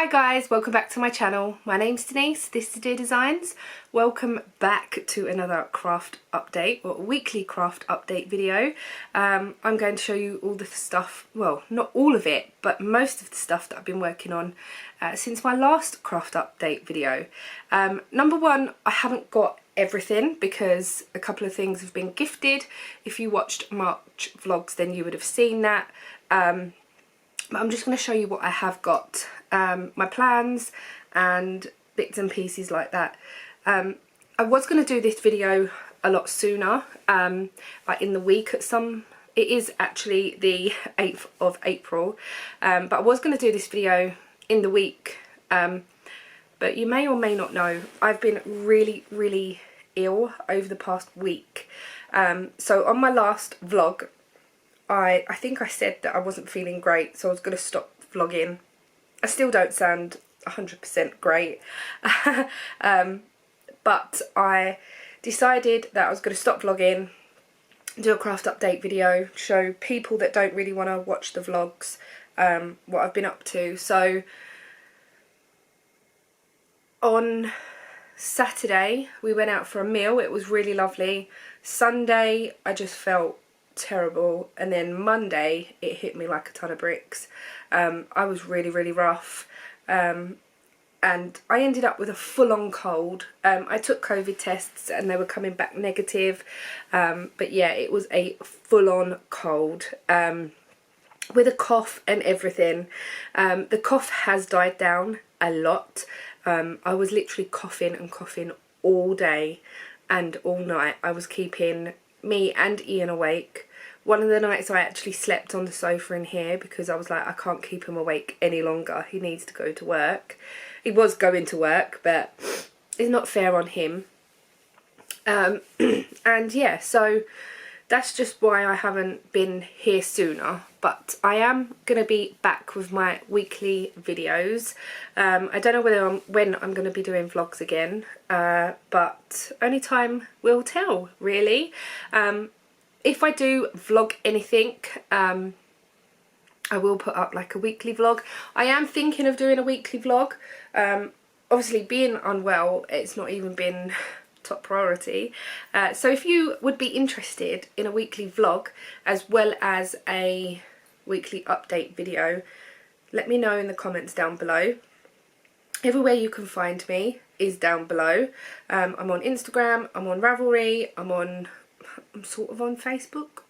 Hi guys, welcome back to my channel. My name's Denise, this is Dear Designs. Welcome back to another craft update, or weekly craft update video. I'm going to show you all the stuff, well not all of it, but most of the stuff that I've been working on since my last craft update video. Number one, I haven't got everything because a couple of things have been gifted. If you watched March vlogs then you would have seen that. But I'm just going to show you what I have got, my plans and bits and pieces like that. I was going to do this video a lot sooner, like in the week at some, it is actually the 8th of April, but I was going to do this video in the week, but you may or may not know, I've been really ill over the past week. So on my last vlog, I think I said that I wasn't feeling great, so I was going to stop vlogging. I still don't sound 100% great, but I decided that I was going to stop vlogging, do a craft update video, show people that don't really want to watch the vlogs what I've been up to. So on Saturday we went out for a meal, it was really lovely. Sunday I just felt terrible, and then Monday it hit me like a ton of bricks. I was really rough, and I ended up with a full-on cold. I took COVID tests and they were coming back negative, but yeah, it was a full-on cold, with a cough and everything. The cough has died down a lot. I was literally coughing and coughing all day and all night. I was keeping me and Ian awake. One of the nights I actually slept on the sofa in here because I was like, I can't keep him awake any longer, he needs to go to work. He was going to work, but it's not fair on him. And yeah, so that's just why I haven't been here sooner, but I am going to be back with my weekly videos. I don't know when I'm going to be doing vlogs again, but only time will tell, really. If I do vlog anything, I will put up like a weekly vlog. I am thinking of doing a weekly vlog. Obviously being unwell, it's not even been top priority, so if you would be interested in a weekly vlog as well as a weekly update video, let me know in the comments down below. Everywhere you can find me is down below. I'm on Instagram, I'm on Ravelry, I'm sort of on Facebook.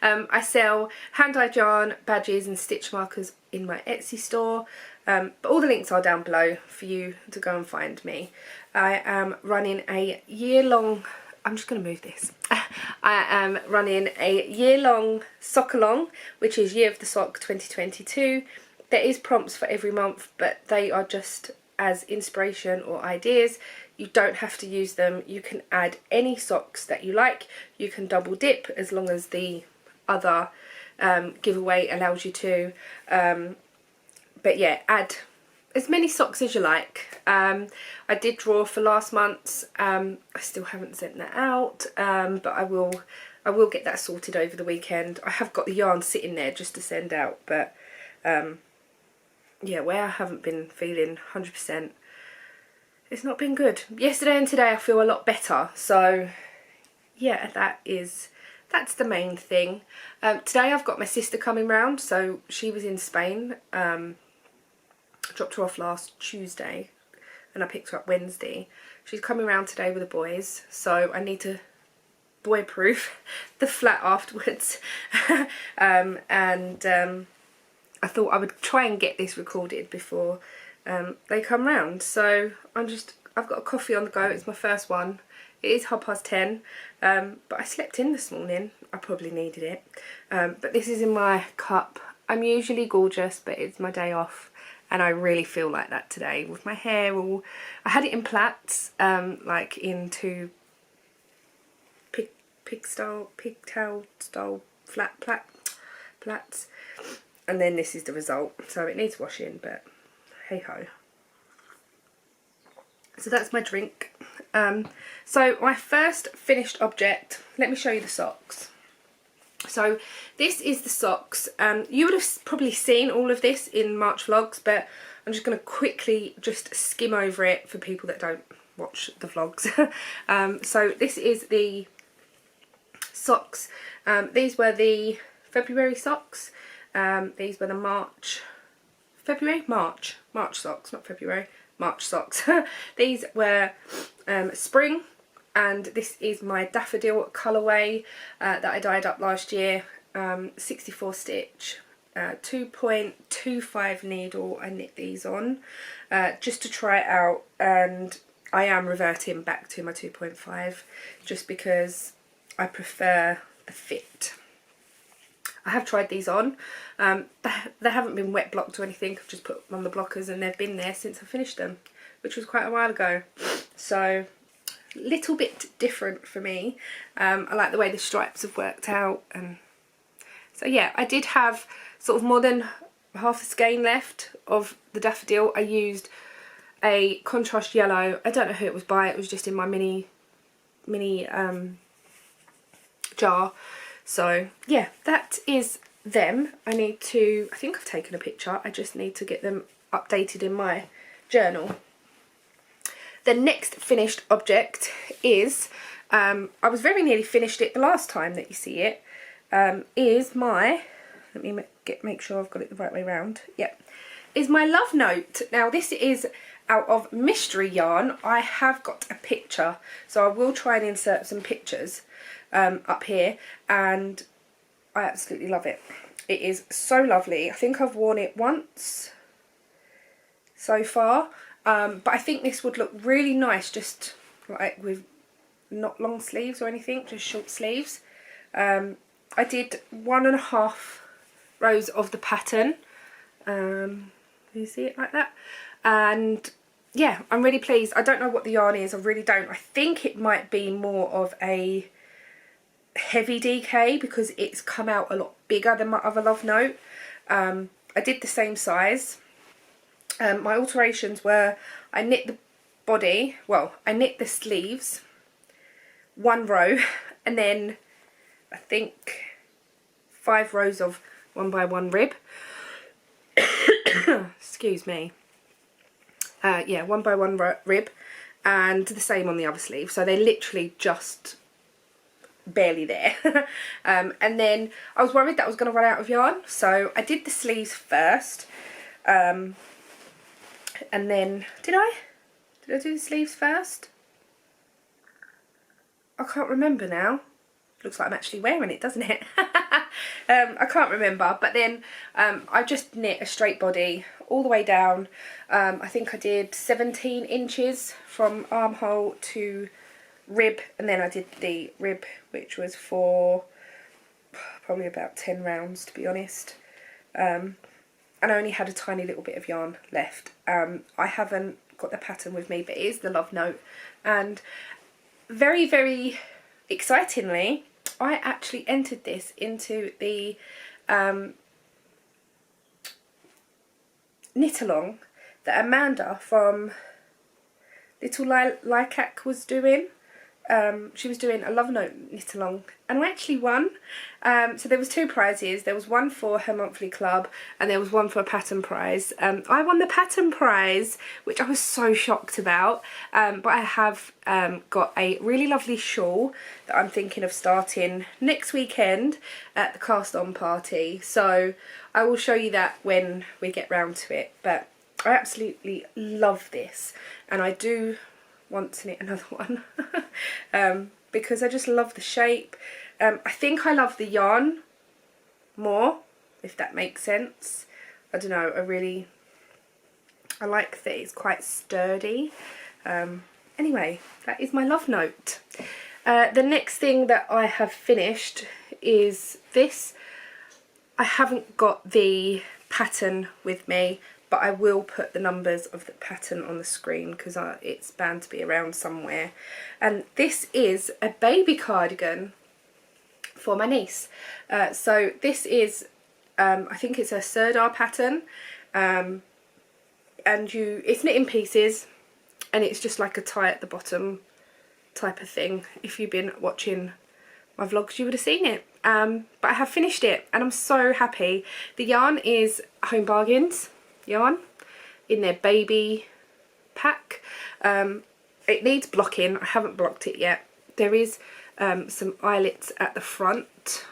I sell hand-dyed yarn, badges and stitch markers in my Etsy store, but all the links are down below for you to go and find me. I am running a year-long, I'm just going to move this, I am running a year-long sock along, which is Year of the Sock 2022. There is prompts for every month, but they are just as inspiration or ideas. You don't have to use them. You can add any socks that you like. You can double dip as long as the other giveaway allows you to. But yeah, add as many socks as you like. I did draw for last month's. I still haven't sent that out, but I will get that sorted over the weekend. I have got the yarn sitting there just to send out, but yeah, where I haven't been feeling 100%, it's not been good. Yesterday and today I feel a lot better, so yeah, that's the main thing. Today I've got my sister coming round, so she was in Spain. Dropped her off last Tuesday and I picked her up Wednesday. She's coming round today with the boys, so I need to boy-proof the flat afterwards. And I thought I would try and get this recorded before they come round. So I've got a coffee on the go. It's my first one. It is 10:30, but I slept in this morning. I probably needed it. But this is in my cup. I'm usually gorgeous, but it's my day off, and I really feel like that today with my hair all. I had it in plaits, like into pigtail style flat plaits, and then this is the result. So it needs washing, but hey ho. So that's my drink. So my first finished object, let me show you the socks. So this is the socks. You would have probably seen all of this in March vlogs, but I'm just going to quickly just skim over it for people that don't watch the vlogs. So this is the socks. These were the February socks. These were the March socks, not February, March socks. These were spring, and this is my daffodil colourway that I dyed up last year. 64 stitch, 2.25 needle. I knit these on just to try it out, and I am reverting back to my 2.5 just because I prefer the fit. I have tried these on. They haven't been wet blocked or anything. I've just put them on the blockers and they've been there since I finished them, which was quite a while ago. So, little bit different for me. I like the way the stripes have worked out. And so yeah, I did have sort of more than half the skein left of the daffodil. I used a contrast yellow. I don't know who it was by. It was just in my mini jar. So yeah, that is them. I think I've taken a picture. I just need to get them updated in my journal. The next finished object is, I was very nearly finished it the last time that you see it, is my, let me make sure I've got it the right way around. Yep, is my love note. Now this is out of mystery yarn. I have got a picture, so I will try and insert some pictures up here, and I absolutely love it. It is so lovely. I think I've worn it once so far, but I think this would look really nice just like with not long sleeves or anything, just short sleeves. I did 1.5 rows of the pattern. You see it like that? And yeah, I'm really pleased. I don't know what the yarn is, I really don't. I think it might be more of a heavy DK because it's come out a lot bigger than my other love note. I did the same size. My alterations were, I knit the body, well, I knit the sleeves 1 row, and then I think 5 rows of 1x1 rib. Excuse me. Yeah, 1x1 rib, and the same on the other sleeve. So they're literally just barely there. And then I was worried that I was going to run out of yarn, so I did the sleeves first. And then, did I do the sleeves first? I can't remember now. Looks like I'm actually wearing it, doesn't it? I can't remember, but then I just knit a straight body all the way down. I think I did 17 inches from armhole to rib, and then I did the rib, which was for probably about 10 rounds, to be honest. And I only had a tiny little bit of yarn left. I haven't got the pattern with me, but it is the love note, and very, very excitingly, I actually entered this into the knit along that Amanda from Little Likac was doing. She was doing a love note knit along, and I actually won. So there was 2 prizes. There was one for her monthly club, and there was one for a pattern prize. I won the pattern prize, which I was so shocked about. But I have got a really lovely shawl that I'm thinking of starting next weekend at the cast on party. So I will show you that when we get round to it. But I absolutely love this, and I do want to knit another one because I just love the shape. I think I love the yarn more, if that makes sense. I don't know, I like that it's quite sturdy. Anyway, that is my love note. The next thing that I have finished is this. I haven't got the pattern with me, but I will put the numbers of the pattern on the screen because it's bound to be around somewhere. And this is a baby cardigan for my niece. So this is, I think it's a Sirdar pattern, and it's knit in pieces, and it's just like a tie at the bottom type of thing. If you've been watching my vlogs you would have seen it. But I have finished it and I'm so happy. The yarn is Home Bargains yarn in their baby pack. It needs blocking. I haven't blocked it yet. There is some eyelets at the front,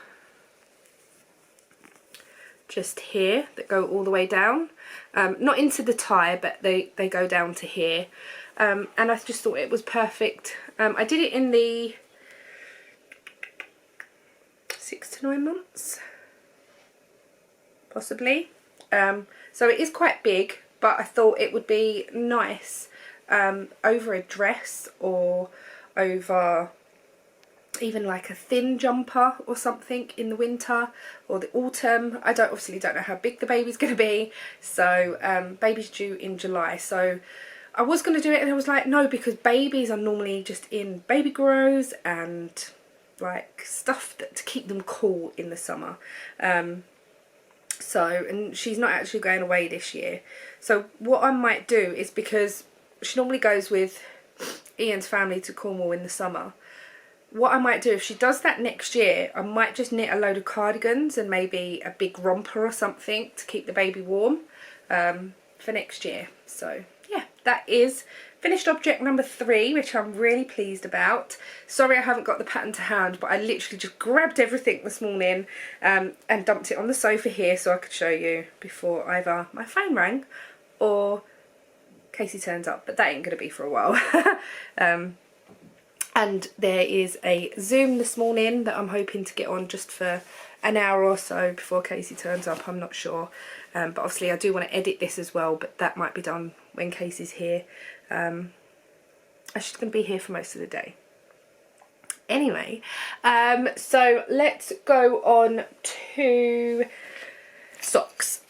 just here, that go all the way down. Not into the tie, but they go down to here. And I just thought it was perfect. I did it in the 6 to 9 months, possibly. So it is quite big, but I thought it would be nice over a dress or over even like a thin jumper or something in the winter or the autumn. I obviously don't know how big the baby's going to be, so baby's due in July, so I was going to do it and I was like no, because babies are normally just in baby grows and like stuff to keep them cool in the summer. And she's not actually going away this year, so what I might do is, because she normally goes with Ian's family to Cornwall in the summer, what I might do, if she does that next year, I might just knit a load of cardigans and maybe a big romper or something to keep the baby warm for next year. So yeah, that is finished object number 3, which I'm really pleased about. Sorry I haven't got the pattern to hand, but I literally just grabbed everything this morning and dumped it on the sofa here so I could show you before either my phone rang or Casey turns up, but that ain't going to be for a while. And there is a Zoom this morning that I'm hoping to get on just for an hour or so before Casey turns up. I'm not sure, but obviously I do want to edit this as well, but that might be done when Casey's here. She's going to be here for most of the day. Anyway, so let's go on to socks.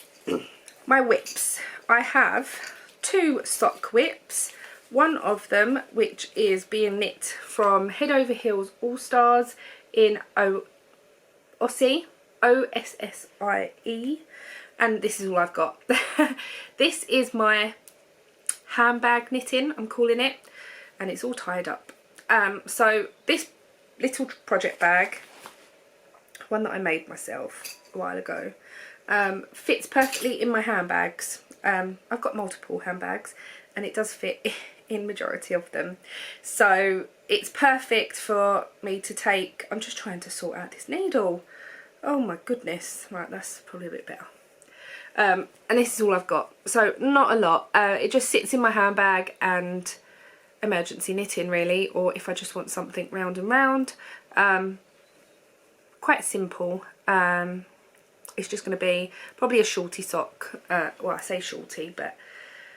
My whips. I have 2 sock whips. One of them, which is being knit from Head Over Heels All Stars in Ossie, O-S-S-I-E, and this is all I've got. This is my handbag knitting, I'm calling it, and it's all tied up. So this little project bag, one that I made myself a while ago, fits perfectly in my handbags. I've got multiple handbags and it does fit in majority of them, so it's perfect for me to take. I'm just trying to sort out this needle. Oh my goodness. Right, that's probably a bit better. And this is all I've got, so not a lot. It just sits in my handbag and emergency knitting really, or if I just want something round and round. Quite simple. It's just going to be probably a shorty sock, well I say shorty, but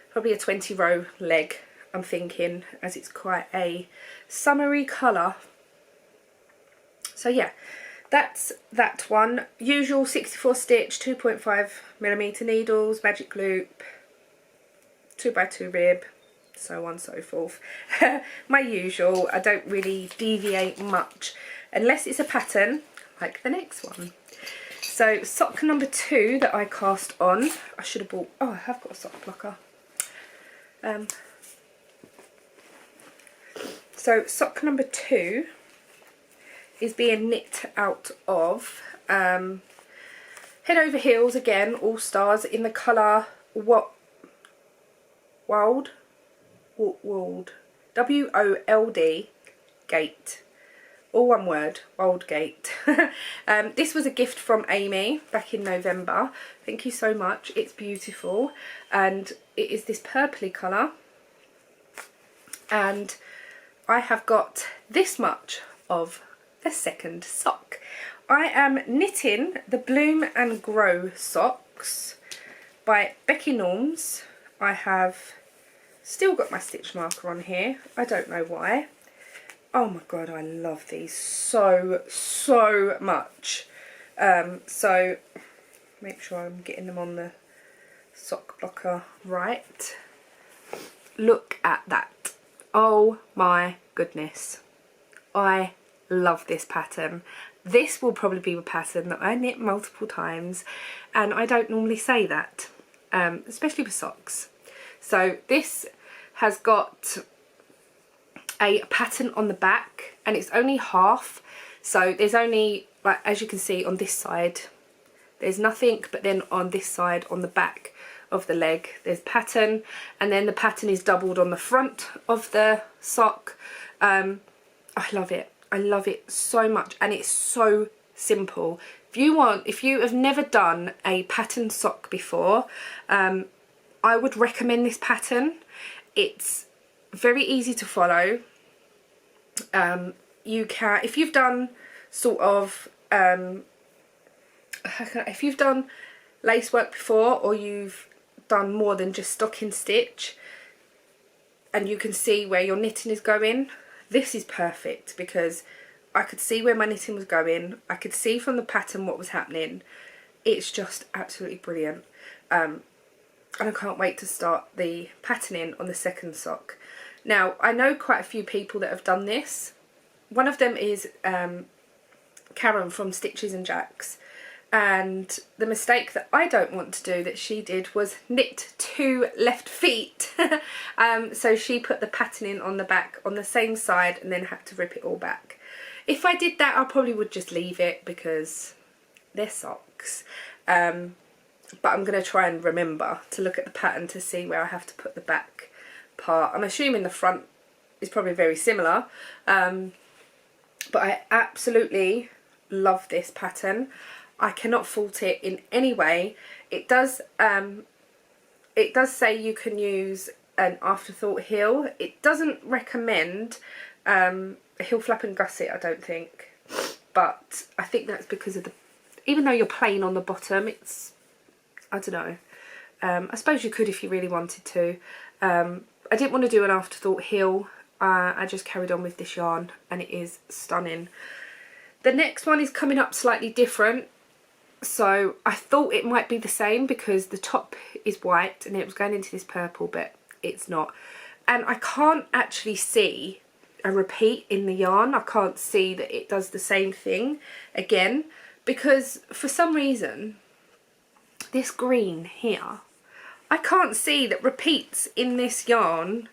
probably a 20 row leg I'm thinking, as it's quite a summery colour. So yeah, that's that one. Usual 64 stitch, 2.5mm needles, magic loop, 2x2 rib, so on and so forth. My usual. I don't really deviate much unless it's a pattern like the next one. So sock number 2 that I cast on, I should have bought, oh I have got a sock blocker. So sock number 2 is being knit out of Head Over Heels, again, All Stars, in the colour Wold, W-O-L-D, Gate. All one word, Wold Gate. This was a gift from Amy back in November. Thank you so much. It's beautiful. And it is this purpley colour. And I have got this much of the second sock. I am knitting the Bloom and Grow socks by Becky Norms. I have still got my stitch marker on here. I don't know why. Oh my god, I love these so much. So make sure I'm getting them on the sock blocker right. Look at that. Oh my goodness, I love this pattern. This will probably be a pattern that I knit multiple times, and I don't normally say that, especially with socks. So this has got a pattern on the back and it's only half, So there's only, like, as you can see on this side, there's nothing, but then on this side, on the back of the leg, there's pattern, and then the pattern is doubled on the front of the sock. I love it. I love it so much, and it's so simple. If you have never done a pattern sock before, I would recommend this pattern. It's very easy to follow. You can, if you've done sort of, if you've done lace work before, or you've done more than just stocking stitch, and you can see where your knitting is going, this is perfect, because I could see where my knitting was going. I could see from the pattern what was happening. It's just absolutely brilliant. And I can't wait to start the patterning on the second sock. Now, I know quite a few people that have done this. One of them is Karen from Stitches and Jacks. And the mistake that I don't want to do that she did was knit 2 left feet. So she put the patterning on the back on the same side and then had to rip it all back. If I did that, I probably would just leave it because they're socks. But I'm going to try and remember to look at the pattern to see where I have to put the back part. I'm assuming the front is probably very similar. But I absolutely love this pattern. I cannot fault it in any way. It does say you can use an afterthought heel. It doesn't recommend a heel flap and gusset, I don't think. But I think that's because of the, even though you're plain on the bottom, it's, I don't know. I suppose you could if you really wanted to. I didn't want to do an afterthought heel. I just carried on with this yarn, and it is stunning. The next one is coming up slightly different. So I thought it might be the same because the top is white and it was going into this purple, but it's not. And I can't actually see a repeat in the yarn. I can't see that it does the same thing again, because for some reason this green here, I can't see that repeats in this yarn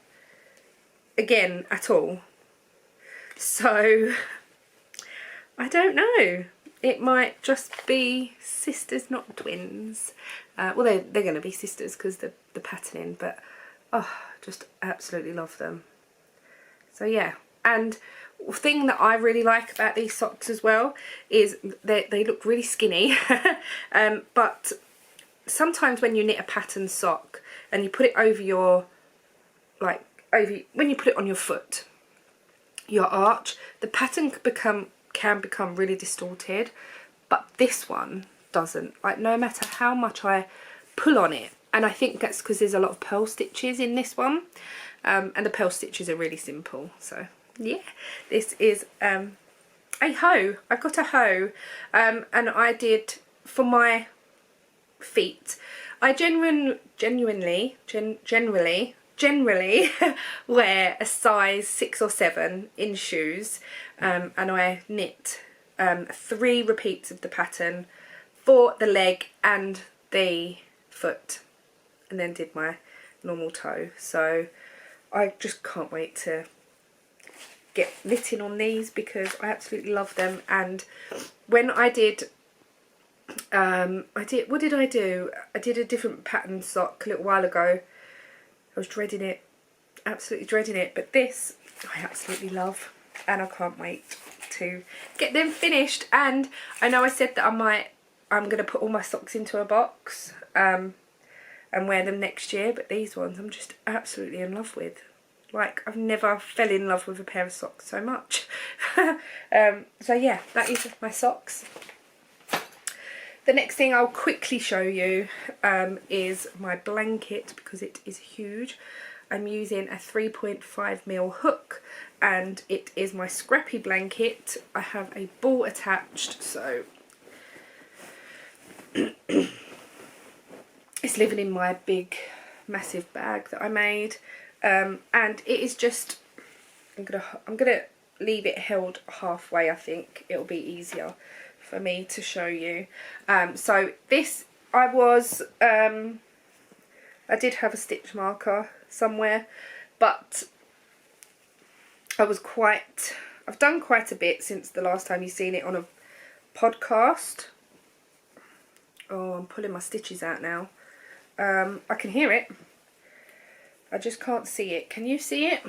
again at all. So I don't know. It might just be sisters, not twins. Well, they're going to be sisters because the patterning, but oh, just absolutely love them. So yeah, and the thing that I really like about these socks as well is they look really skinny. But sometimes when you knit a pattern sock and you put it over your, when you put it on your foot, your arch, the pattern can become really distorted, but this one doesn't. Like, no matter how much I pull on it, and I think that's because there's a lot of purl stitches in this one, and the purl stitches are really simple. So yeah, this is a hoe. I got a hoe, and I did for my feet. I generally wear a size 6 or 7 in shoes, and I knit 3 repeats of the pattern for the leg and the foot, and then did my normal toe. So I just can't wait to get knitting on these because I absolutely love them. And when I did what did I do? I did a different pattern sock a little while ago. I was dreading it, absolutely dreading it, but this I absolutely love, and I can't wait to get them finished. And I know I said that I'm going to put all my socks into a box and wear them next year, but these ones I'm just absolutely in love with. Like, I've never fell in love with a pair of socks so much. So yeah, that is my socks. The next thing I'll quickly show you is my blanket, because it is huge. I'm using a 3.5mm hook, and it is my Scrappy blanket. I have a ball attached, so it's living in my big massive bag that I made, and it is just, I'm gonna leave it held halfway. I think it'll be easier for me to show you. So this, I did have a stitch marker somewhere, but I was quite I've done quite a bit since the last time you've seen it on a podcast. Oh, I'm pulling my stitches out now. I can hear it. I just can't see it. Can you see it?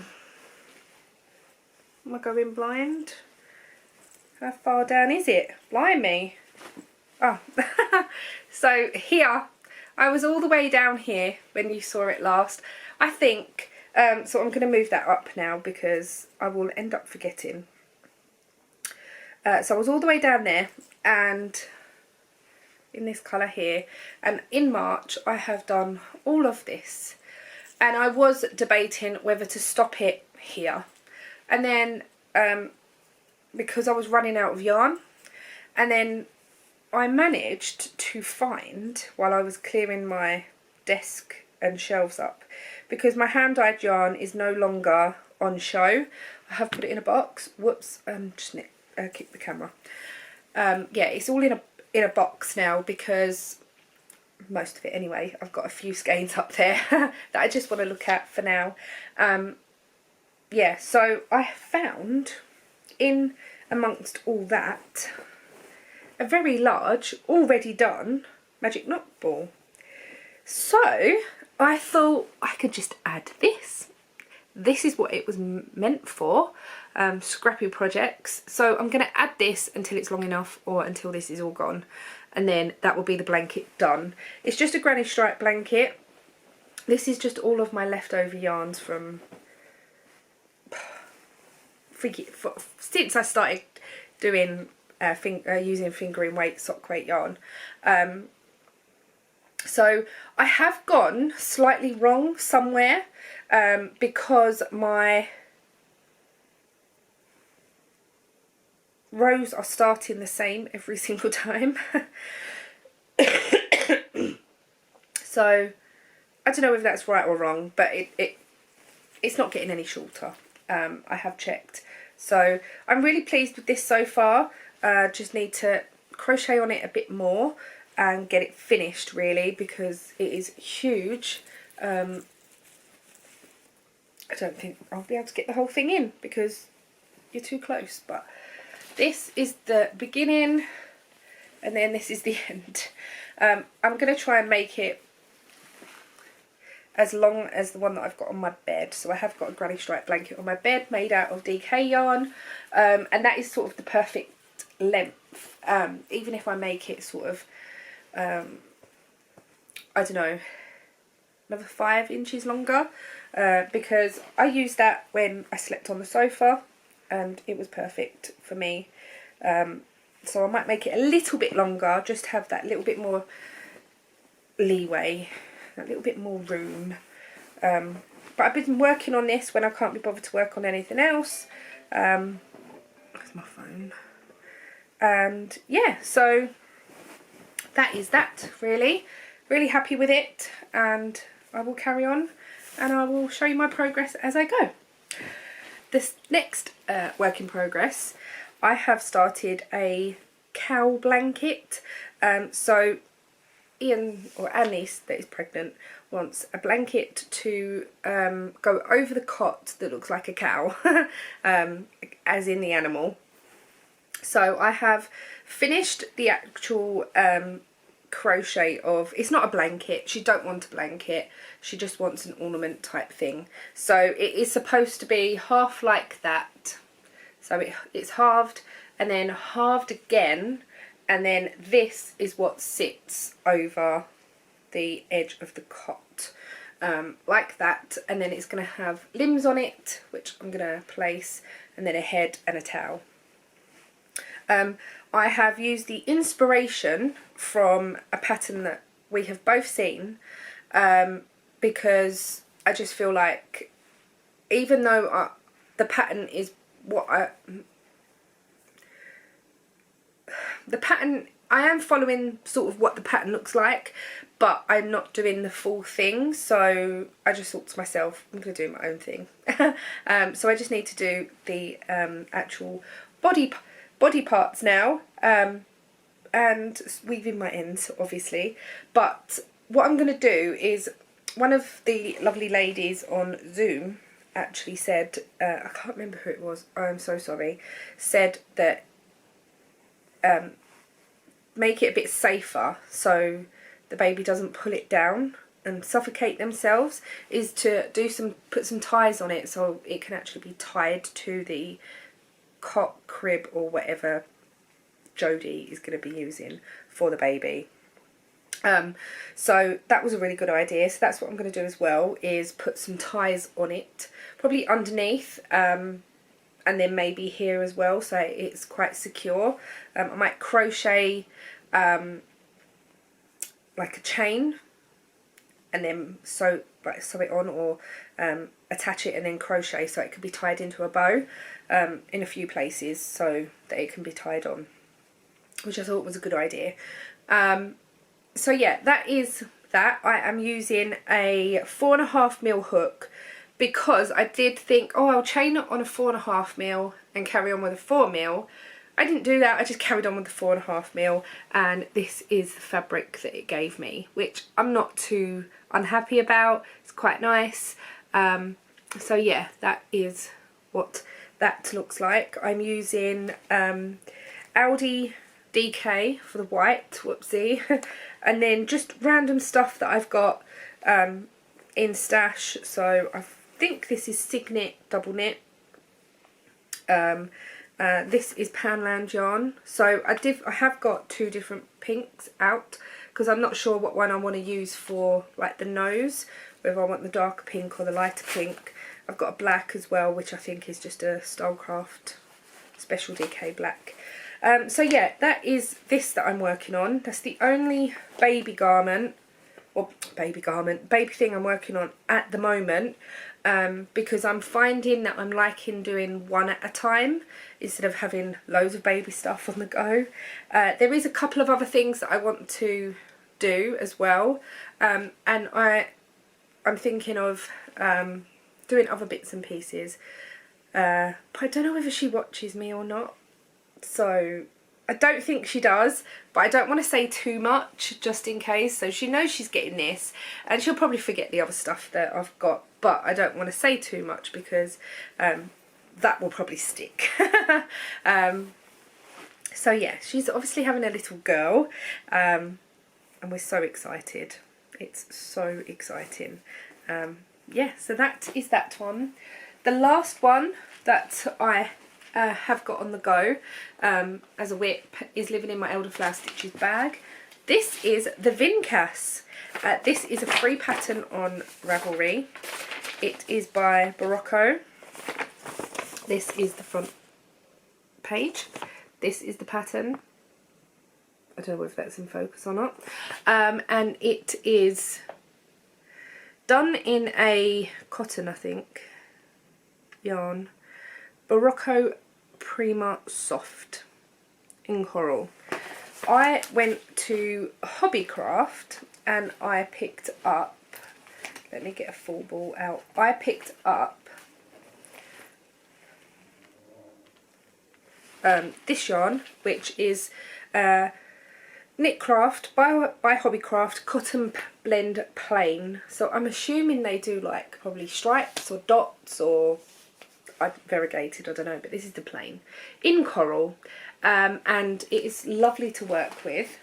Am I going blind? How far down is it? Blimey. Oh. So here, I was all the way down here when you saw it last. I think, so I'm going to move that up now because I will end up forgetting. So I was all the way down there and in this colour here, and in March I have done all of this, and I was debating whether to stop it here, and then because I was running out of yarn, and then I managed to find, while I was clearing my desk and shelves up, because my hand-dyed yarn is no longer on show, I have put it in a box. Whoops, just kick the camera. Yeah, it's all in a box now because, most of it anyway, I've got a few skeins up there that I just want to look at for now. Yeah, so I found in amongst all that a very large, already done magic knot ball. So I thought I could just add this. This is what it was meant for, Scrappy projects. So I'm going to add this until it's long enough, or until this is all gone, and then that will be the blanket done. It's just a granny stripe blanket. This is just all of my leftover yarns from since I started doing using fingering weight sock weight yarn. So I have gone slightly wrong somewhere because my rows are starting the same every single time. So I don't know if that's right or wrong, but it's not getting any shorter. I have checked. So I'm really pleased with this so far. Just need to crochet on it a bit more and get it finished really, because it is huge. I don't think I'll be able to get the whole thing in because you're too close, but this is the beginning and then this is the end. I'm going to try and make it as long as the one that I've got on my bed. So I have got a granny stripe blanket on my bed made out of DK yarn, and that is sort of the perfect length, even if I make it sort of I don't know, another 5 inches longer, because I used that when I slept on the sofa and it was perfect for me. So I might make it a little bit longer, just have that little bit more leeway, a little bit more room. But I've been working on this when I can't be bothered to work on anything else. Where's my phone? And yeah, so that is that really. Really happy with it, and I will carry on and I will show you my progress as I go. This next work in progress, I have started a cow blanket. So Ian, or our niece that is pregnant, wants a blanket to go over the cot that looks like a cow, as in the animal. So I have finished the actual crochet of, it's not a blanket, she don't want a blanket, she just wants an ornament type thing. So it is supposed to be half like that, so it's halved and then halved again, and then this is what sits over the edge of the cot, like that, and then it's going to have limbs on it which I'm going to place, and then a head and a tail. I have used the inspiration from a pattern that we have both seen, because I just feel like, even though the pattern is what I am following sort of what the pattern looks like, but I'm not doing the full thing, so I just thought to myself, I'm going to do my own thing. So I just need to do the actual body parts now, and weaving my ends obviously. But what I'm going to do is, one of the lovely ladies on Zoom actually said, I can't remember who it was, I'm so sorry, said that make it a bit safer so the baby doesn't pull it down and suffocate themselves, is to put some ties on it so it can actually be tied to the cot, crib or whatever Jodie is going to be using for the baby. So that was a really good idea. So that's what I'm going to do as well, is put some ties on it, probably underneath, and then maybe here as well, so it's quite secure. I might crochet like a chain and then sew it on, or attach it and then crochet so it could be tied into a bow in a few places so that it can be tied on, which I thought was a good idea. So yeah, that is that. I am using a 4.5mm hook because I did think, oh, I'll chain it on a 4.5mm and carry on with a 4mm. I didn't do that, I just carried on with the 4.5mm, and this is the fabric that it gave me, which I'm not too unhappy about. It's quite nice. So yeah, that is what that looks like. I'm using Aldi DK for the white, whoopsie, and then just random stuff that I've got in stash. So I think this is Signet double knit. This is Poundland yarn. So I have got 2 different pinks out because I'm not sure what one I want to use for like the nose, whether I want the darker pink or the lighter pink. I've got a black as well, which I think is just a Stylecraft Special DK black. So yeah, that is this that I'm working on. That's the only baby thing I'm working on at the moment, because I'm finding that I'm liking doing one at a time instead of having loads of baby stuff on the go. There is a couple of other things that I want to do as well, and I'm thinking of doing other bits and pieces, but I don't know whether she watches me or not. So I don't think she does, but I don't want to say too much just in case. So she knows she's getting this, and she'll probably forget the other stuff that I've got, but I don't want to say too much because that will probably stick. So yeah, she's obviously having a little girl, and we're so excited. It's so exciting. Yeah, so that is that one. The last one that I have got on the go as a whip is living in my Elderflower Stitches bag. This is the Vincas. This is a free pattern on Ravelry. It is by Barocco. This is the front page. This is the pattern. I don't know if that's in focus or not. And it is done in a cotton, I think, yarn. Barocco Prima Soft in coral. I went to Hobbycraft and I picked up, let me get a full ball out, I picked up this yarn, which is Knitcraft by Hobbycraft Cotton Blend Plain. So I'm assuming they do like probably stripes or dots or variegated, I don't know, but this is the plain in coral, and it is lovely to work with.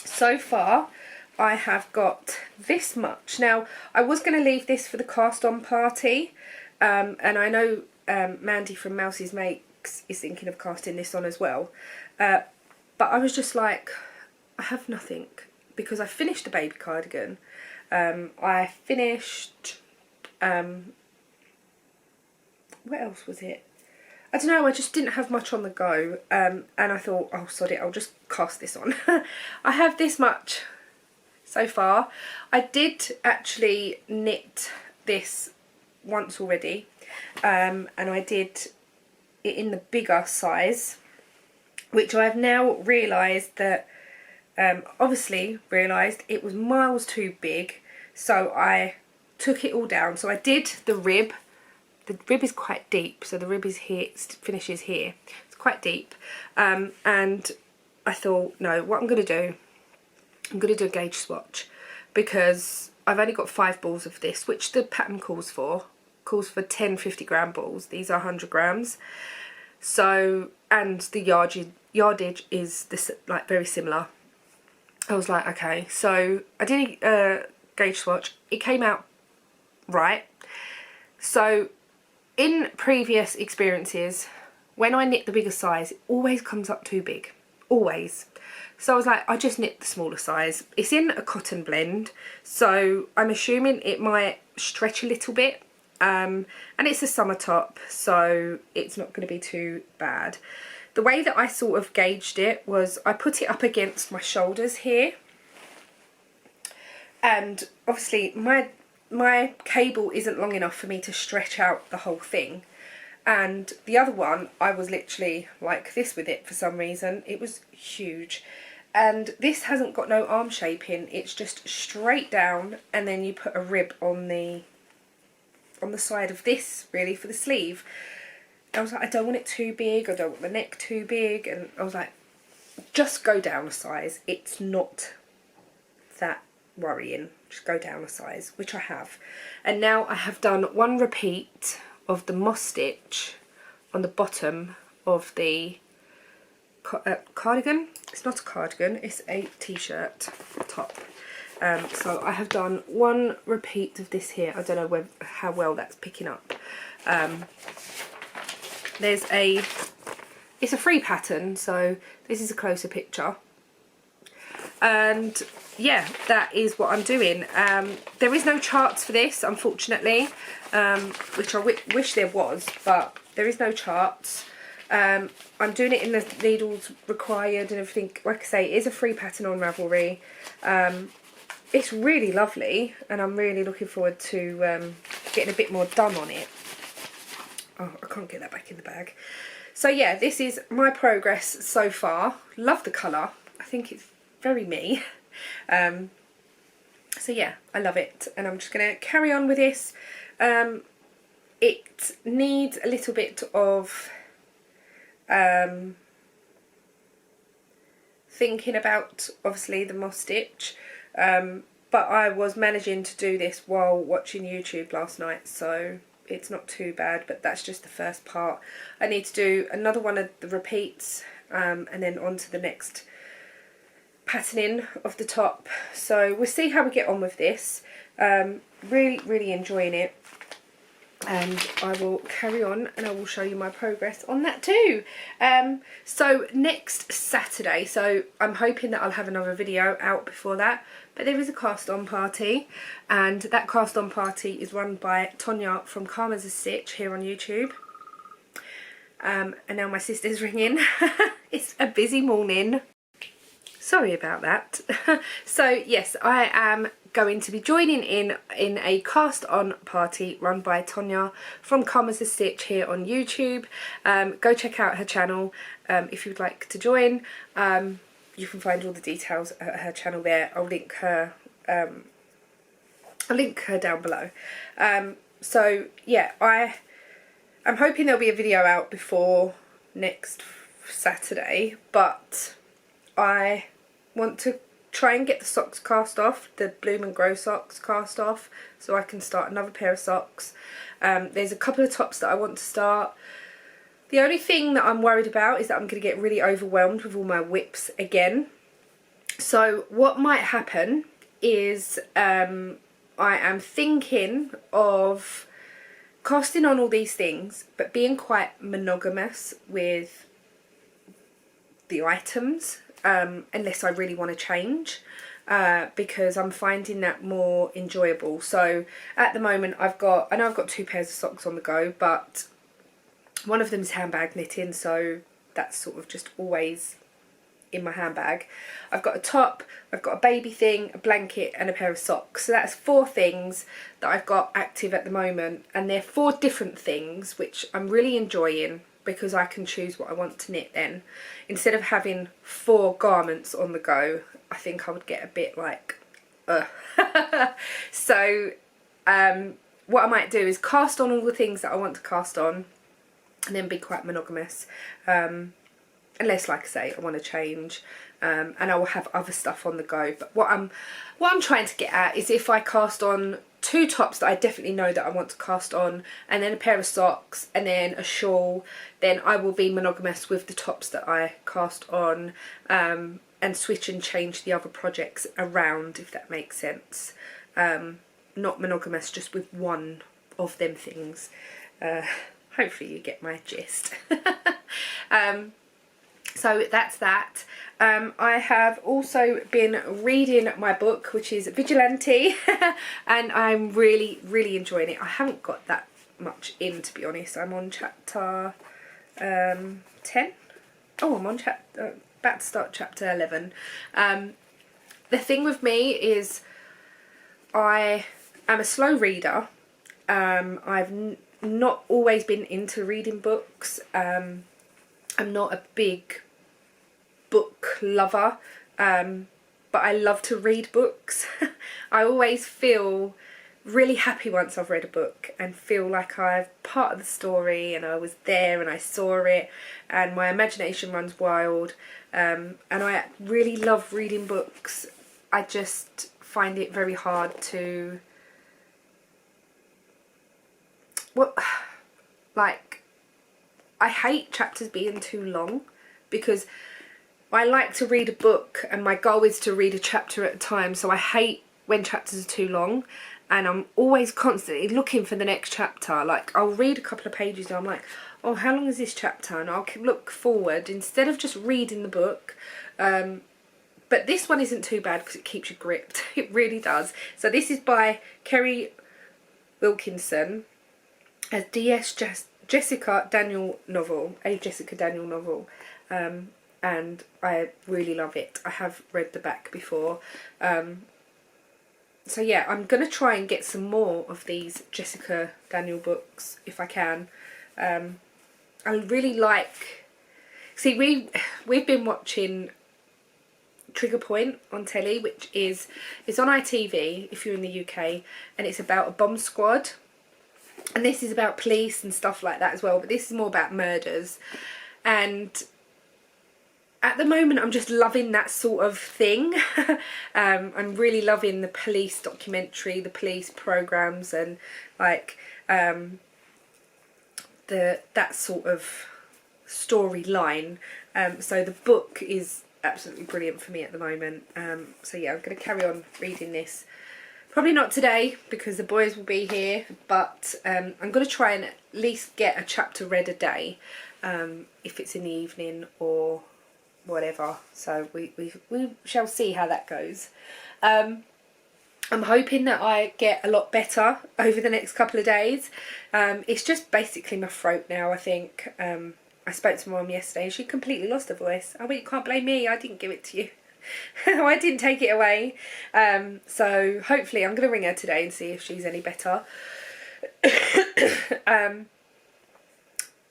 So far I have got this much. Now I was going to leave this for the cast on party, and I know Mandy from Mousie's Makes is thinking of casting this on as well, but I was just like, I have nothing, because I finished the baby cardigan, I finished what else was it? I don't know, I just didn't have much on the go, and I thought, oh sod it, I'll just cast this on. I have this much so far. I did actually knit this once already, and I did it in the bigger size, which I have now realised that, obviously realised it was miles too big, so I took it all down. So I did the rib. The rib is quite deep, so the rib is here, it finishes here. It's quite deep, and I thought, no, what I'm going to do, I'm going to do a gauge swatch, because I've only got 5 balls of this, which the pattern calls for, calls for 10 50-gram balls. These are 100 grams. So, and the yardage is this, like, very similar. I was like, okay. So I did a gauge swatch. It came out right. So in previous experiences, when I knit the bigger size, it always comes up too big. Always. So I was like, I just knit the smaller size. It's in a cotton blend, so I'm assuming it might stretch a little bit. And it's a summer top, so it's not going to be too bad. The way that I sort of gauged it was I put it up against my shoulders here. And obviously my cable isn't long enough for me to stretch out the whole thing. And the other one, I was literally like this with it for some reason. It was huge. And this hasn't got no arm shaping. It's just straight down, and then you put a rib on the side of this, really, for the sleeve. I was like, I don't want it too big. I don't want the neck too big. And I was like, just go down a size. It's not that worrying. Just go down a size, which I have. And now I have done one repeat of the moss stitch on the bottom of the cardigan. It's not a cardigan, it's a t-shirt top. So I have done one repeat of this here. I don't know how well that's picking up. It's a free pattern, so this is a closer picture. And yeah, that is what I'm doing. There is no charts for this, unfortunately, which I wish there was, but there is no charts. I'm doing it in the needles required and everything. Like I say, it is a free pattern on Ravelry. It's really lovely, and I'm really looking forward to getting a bit more done on it. Oh, I can't get that back in the bag. So yeah, this is my progress so far. Love the colour. I think it's very me. So yeah, I love it, and I'm just going to carry on with this. It needs a little bit of thinking about, obviously, the moss stitch, but I was managing to do this while watching YouTube last night, so it's not too bad. But that's just the first part. I need to do another one of the repeats, and then on to the next patterning of the top. So we'll see how we get on with this. Really enjoying it, and I will carry on and I will show you my progress on that too. So next Saturday, so I'm hoping that I'll have another video out before that, but there is a cast on party, and that cast on party is run by Tonya from Karma's a Stitch here on YouTube. And now my sister's ringing. It's a busy morning. Sorry about that. So yes, I am going to be joining in a cast on party run by Tonya from Karma's a Stitch here on YouTube. Go check out her channel if you'd like to join. You can find all the details at her channel there. I'll link her down below. So yeah, I'm hoping there'll be a video out before next Saturday, but I want to try and get the socks cast off, the Bloom and Grow socks cast off, so I can start another pair of socks. There's a couple of tops that I want to start. The only thing that I'm worried about is that I'm going to get really overwhelmed with all my whips again. So what might happen is I am thinking of casting on all these things, but being quite monogamous with the items, unless I really want to change, because I'm finding that more enjoyable. So at the moment I know I've got 2 pairs of socks on the go, but one of them is handbag knitting, so that's sort of just always in my handbag. I've got a top, I've got a baby thing, a blanket and a pair of socks. So that's 4 things that I've got active at the moment, and they're 4 different things which I'm really enjoying, because I can choose what I want to knit then. Instead of having 4 garments on the go, I think I would get a bit like, So what I might do is cast on all the things that I want to cast on, and then be quite monogamous. Unless, like I say, I want to change. and I will have other stuff on the go. But what I'm trying to get at is if I cast on 2 tops that I definitely know that I want to cast on, and then a pair of socks, and then a shawl, then I will be monogamous with the tops that I cast on, and switch and change the other projects around, if that makes sense. Not monogamous just with one of them things. Hopefully you get my gist. So that's that. I have also been reading my book, which is Vigilante, and I'm really enjoying it. I haven't got that much in, to be honest. I'm on chapter 10. Oh, I'm on about to start chapter 11. The thing with me is I am a slow reader. I've not always been into reading books. I'm not a big book lover, but I love to read books. I always feel really happy once I've read a book and feel like I'm part of the story and I was there and I saw it, and my imagination runs wild, and I really love reading books. I just find it very hard to, well, like, I hate chapters being too long, because I like to read a book and my goal is to read a chapter at a time, so I hate when chapters are too long, and I'm always constantly looking for the next chapter. Like, I'll read a couple of pages and I'm like, oh, how long is this chapter? And I'll look forward instead of just reading the book. But this one isn't too bad because it keeps you gripped. It really does. So this is by Kerry Wilkinson, a Jessica Daniel novel, and I really love it. I have read the back before. So yeah, I'm going to try and get some more of these Jessica Daniel books if I can. I really like... See, we've been watching Trigger Point on telly, which is on ITV if you're in the UK, and it's about a bomb squad. And this is about police and stuff like that as well, but this is more about murders. And at the moment I'm just loving that sort of thing. I'm really loving the police documentary, the police programmes, and like that sort of storyline. So the book is absolutely brilliant for me at the moment. So yeah, I'm going to carry on reading this. Probably not today because the boys will be here, but I'm going to try and at least get a chapter read a day, if it's in the evening or whatever. So we shall see how that goes. I'm hoping that I get a lot better over the next couple of days. It's just basically my throat now, I think. I spoke to my mum yesterday. She completely lost her voice. Oh, but you can't blame me. I didn't give it to you. I didn't take it away. So hopefully I'm going to ring her today and see if she's any better.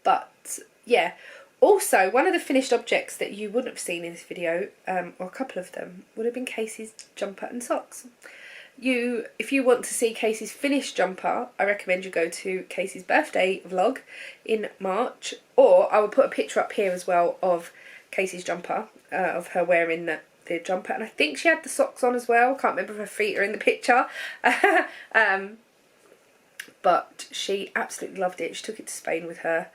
But yeah, also one of the finished objects that you wouldn't have seen in this video, or a couple of them, would have been Casey's jumper and socks. If you want to see Casey's finished jumper, I recommend you go to Casey's birthday vlog in March, or I will put a picture up here as well of Casey's jumper, of her wearing the jumper, and I think she had the socks on as well. Can't remember if her feet are in the picture. But she absolutely loved it. She took it to Spain with her,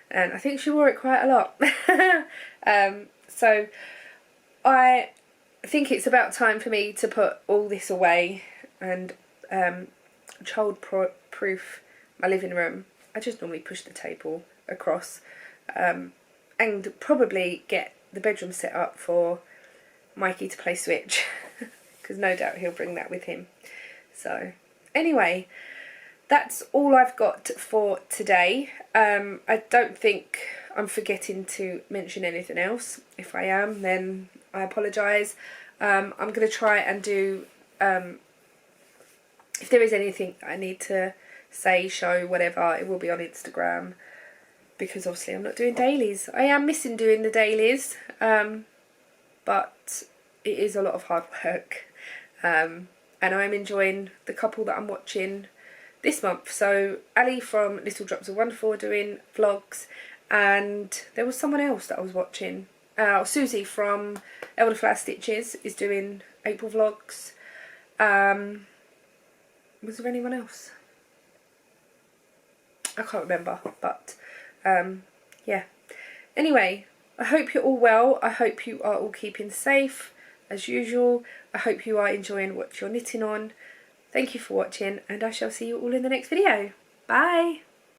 and I think she wore it quite a lot. So I think it's about time for me to put all this away and child-proof my living room. I just normally push the table across, and probably get the bedroom set up for Mikey to play Switch, because no doubt he'll bring that with him. So anyway, that's all I've got for today. I don't think I'm forgetting to mention anything else. If I am, then I apologise. I'm going to try and do, if there is anything I need to say, show, whatever, it will be on Instagram, because obviously I'm not doing dailies. I am missing doing the dailies, but it is a lot of hard work, and I'm enjoying the couple that I'm watching this month. So Ali from Little Drops of Wonderful are doing vlogs, and there was someone else that I was watching. Susie from Elderflower Stitches is doing April vlogs. Was there anyone else? I can't remember, but yeah. Anyway, I hope you're all well. I hope you are all keeping safe as usual. I hope you are enjoying what you're knitting on. Thank you for watching, and I shall see you all in the next video. Bye!